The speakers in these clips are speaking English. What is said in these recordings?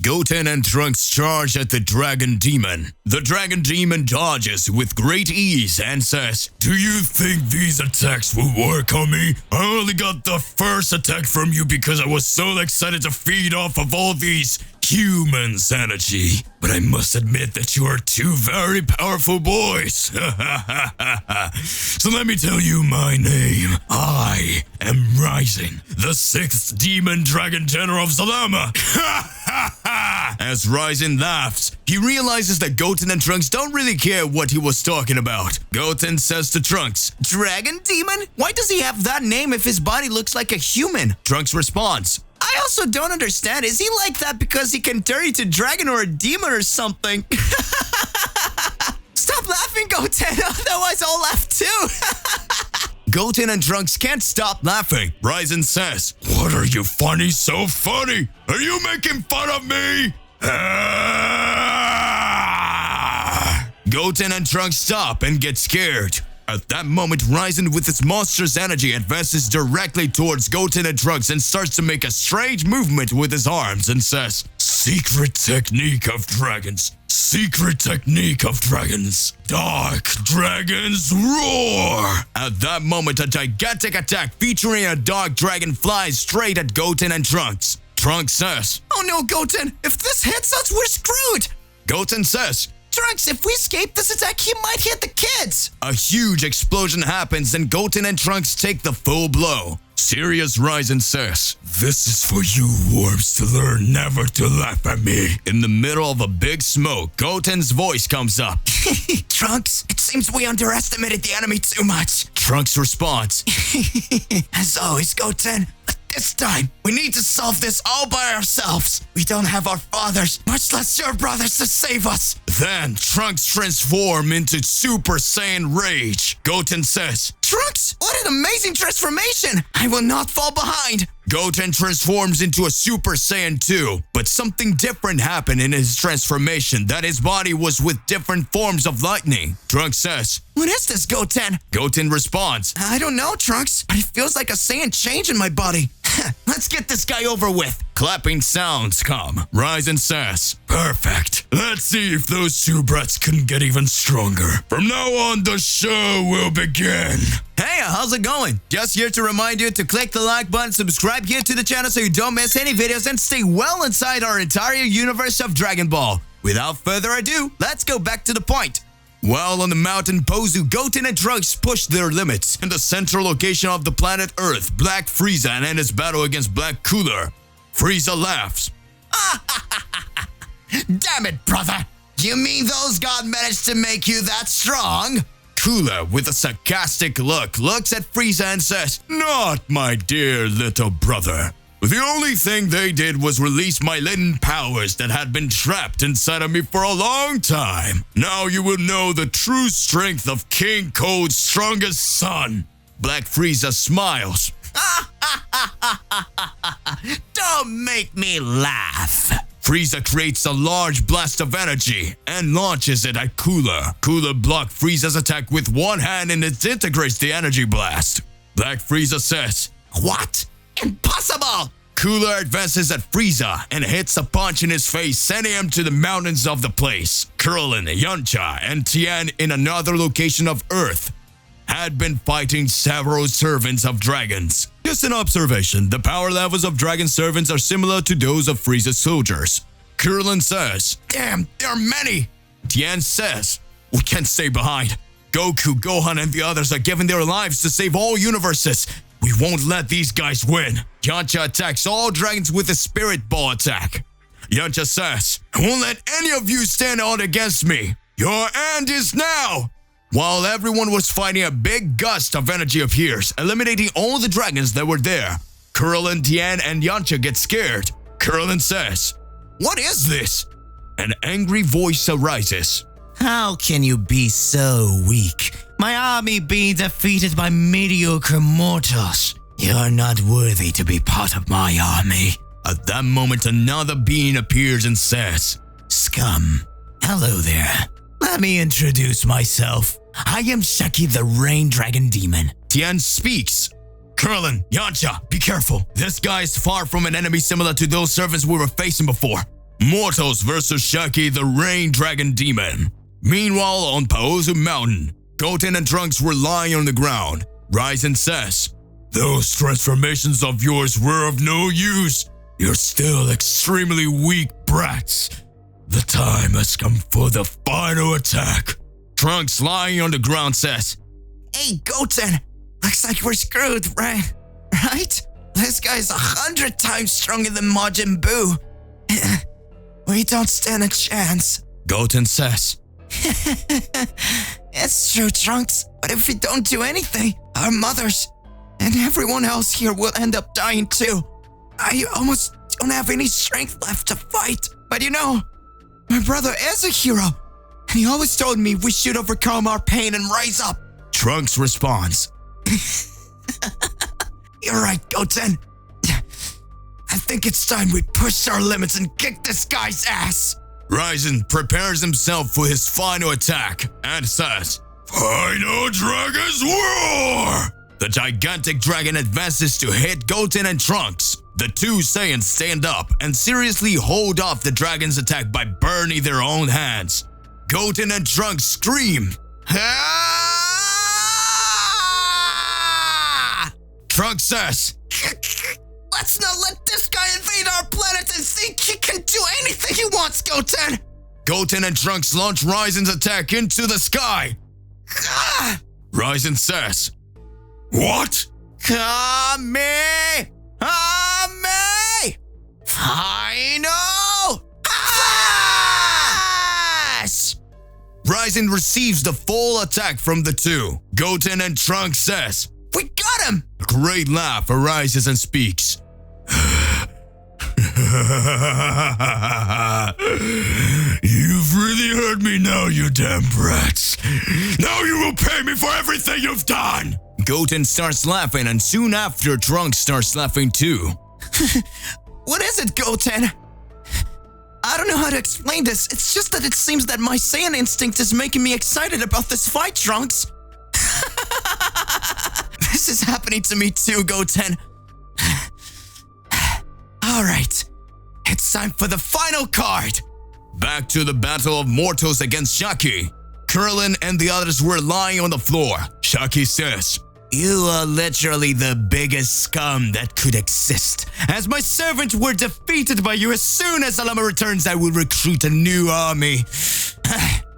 Goten and Trunks charge at the Dragon Demon. The Dragon Demon dodges with great ease and says, "Do you think these attacks will work on me? I only got the first attack from you because I was so excited to feed off of all these humans' energy. But I must admit that you are two very powerful boys. So let me tell you my name. I am Rising, the 6th Demon Dragon General of Zalama." As Rising laughs, he realizes that Goten and Trunks don't really care what he was talking about. Goten says to Trunks, "Dragon Demon? Why does he have that name if his body looks like a human?" Trunks responds, "I also don't understand. Is he like that because he can turn into a dragon or a demon or something?" Stop laughing, Goten, otherwise I'll laugh too. Goten and Trunks can't stop laughing. Ryzen says, "What are you funny so funny? Are you making fun of me?" Goten and Trunks stop and get scared. At that moment, Ryzen with his monster's energy advances directly towards Goten and Trunks and starts to make a strange movement with his arms and says, "Secret technique of dragons. Secret technique of dragons. Dark dragons roar." At that moment, a gigantic attack featuring a dark dragon flies straight at Goten and Trunks. Trunks says, "Oh no, Goten, if this hits us, we're screwed." Goten says, "Trunks, if we escape this attack, he might hit the kids." A huge explosion happens and Goten and Trunks take the full blow. Serious Ryzen says, "This is for you worms to learn never to laugh at me." In the middle of a big smoke, Goten's voice comes up. "Trunks, it seems we underestimated the enemy too much." Trunks responds, "As always, Goten. This time, we need to solve this all by ourselves. We don't have our fathers, much less your brothers, to save us." Then, Trunks transforms into Super Saiyan Rage. Goten says, "Trunks, what an amazing transformation! I will not fall behind." Goten transforms into a Super Saiyan 2, but something different happened in his transformation, that his body was with different forms of lightning. Trunks says, "What is this, Goten?" Goten responds, "I don't know, Trunks, but it feels like a Saiyan change in my body." Let's get this guy over with. Clapping sounds come. Ryzen says, "Perfect. Let's see if those two brats can get even stronger. From now on, the show will begin." Hey, how's it going? Just here to remind you to click the like button, subscribe here to the channel so you don't miss any videos, and stay well inside our entire universe of Dragon Ball. Without further ado, let's go back to the point. While on the mountain Pozu, Goten and Trunks push their limits. In the central location of the planet Earth, Black Frieza and his battle against Black Cooler. Frieza laughs. "Damn it, brother! You mean those gods managed to make you that strong?" Cooler, with a sarcastic look, looks at Frieza and says, "Not my dear little brother. The only thing they did was release my latent powers that had been trapped inside of me for a long time. Now you will know the true strength of King Cold's strongest son." Black Frieza smiles. "Don't make me laugh." Frieza creates a large blast of energy and launches it at Cooler. Cooler blocks Frieza's attack with one hand and disintegrates the energy blast. Black Frieza says, "What? Impossible!" Cooler advances at Frieza and hits a punch in his face, sending him to the mountains of the place. Krillin, Yamcha, and Tien in another location of Earth had been fighting several servants of dragons. Just an observation, the power levels of dragon servants are similar to those of Frieza's soldiers. Krillin says, "Damn, there are many." Tien says, "We can't stay behind. Goku, Gohan, and the others are giving their lives to save all universes. We won't let these guys win." Yamcha attacks all dragons with a spirit ball attack. Yamcha says, "I won't let any of you stand out against me. Your end is now." While everyone was fighting, a big gust of energy appears, eliminating all the dragons that were there. Krillin, Tien, and Yamcha get scared. Krillin says, "What is this?" An angry voice arises. "How can you be so weak? My army being defeated by mediocre mortals. You're not worthy to be part of my army." At that moment, another being appears and says, "Scum, hello there. Let me introduce myself. I am Shaki the Rain Dragon Demon." Tien speaks. "Krillin, Yamcha, be careful. This guy is far from an enemy similar to those servants we were facing before. Mortals vs. Shaki the Rain Dragon Demon. Meanwhile, on Paozu Mountain, Goten and Trunks were lying on the ground. Ryzen says, "Those transformations of yours were of no use. You're still extremely weak brats. The time has come for the final attack." Trunks, lying on the ground, says, "Hey, Goten, looks like we're screwed, right? Right? This guy's 100 times stronger than Majin Buu. We don't stand a chance." Goten says, "It's true, Trunks, but if we don't do anything, our mothers and everyone else here will end up dying too. I almost don't have any strength left to fight. But you know, my brother is a hero, and he always told me we should overcome our pain and rise up." Trunks responds, "You're right, Goten. I think it's time we push our limits and kick this guy's ass." Ryzen prepares himself for his final attack and says, "Final Dragon's Roar!" The gigantic dragon advances to hit Goten and Trunks. The two Saiyans stand up and seriously hold off the dragon's attack by burning their own hands. Goten and Trunks scream. "Ah!" Trunks says, "Let's not let this guy invade our planet and think he can do anything he wants, Goten." Goten and Trunks launch Ryzen's attack into the sky. Ah! Ryzen says, "What?" Kame! Final Flash! Ryzen receives the full attack from the two. Goten and Trunks says, "We got him!" A great laugh arises and speaks. "You've really hurt me now, you damn brats. Now you will pay me for everything you've done." Goten starts laughing, and soon after, Trunks starts laughing too. "What is it, Goten? I don't know how to explain this. It's just that it seems that my Saiyan instinct is making me excited about this fight, Trunks." "This is happening to me too, Goten." "Alright, it's time for the final card." Back to the battle of mortals against Shaki. Krillin and the others were lying on the floor. Shaki says, "You are literally the biggest scum that could exist. As my servants were defeated by you, as soon as Alama returns, I will recruit a new army."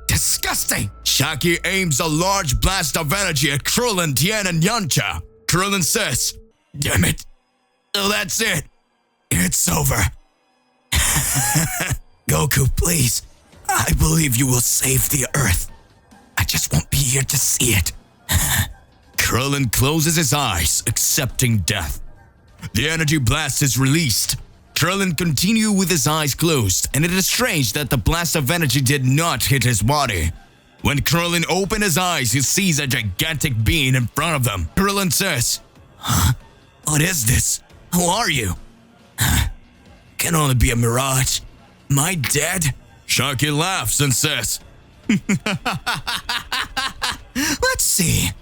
Disgusting. Shaki aims a large blast of energy at Krillin, Tien, and Yamcha. Krillin says, "Damn it. So that's it. It's over." "Goku, please. I believe you will save the Earth. I just won't be here to see it." Krillin closes his eyes, accepting death. The energy blast is released. Krillin continues with his eyes closed, and it is strange that the blast of energy did not hit his body. When Krillin opened his eyes, he sees a gigantic being in front of them. Krillin says, "Huh? What is this? Who are you? Can only be a mirage. Am I dead?" Shaki laughs and says, "Let's see.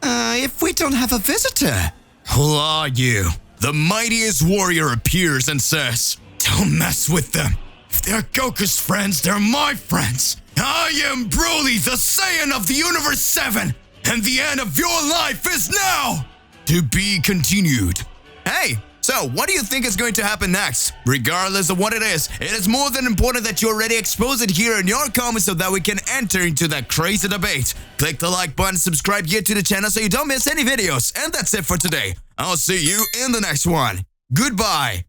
If we don't have a visitor." "Who are you?" The mightiest warrior appears and says, "Don't mess with them. If they're Goku's friends, they're my friends. I am Broly, the Saiyan of the Universe 7, and the end of your life is now!" To be continued. Hey, so what do you think is going to happen next? Regardless of what it is more than important that you already expose it here in your comments so that we can enter into that crazy debate. Click the like button, subscribe here to the channel so you don't miss any videos. And that's it for today. I'll see you in the next one. Goodbye.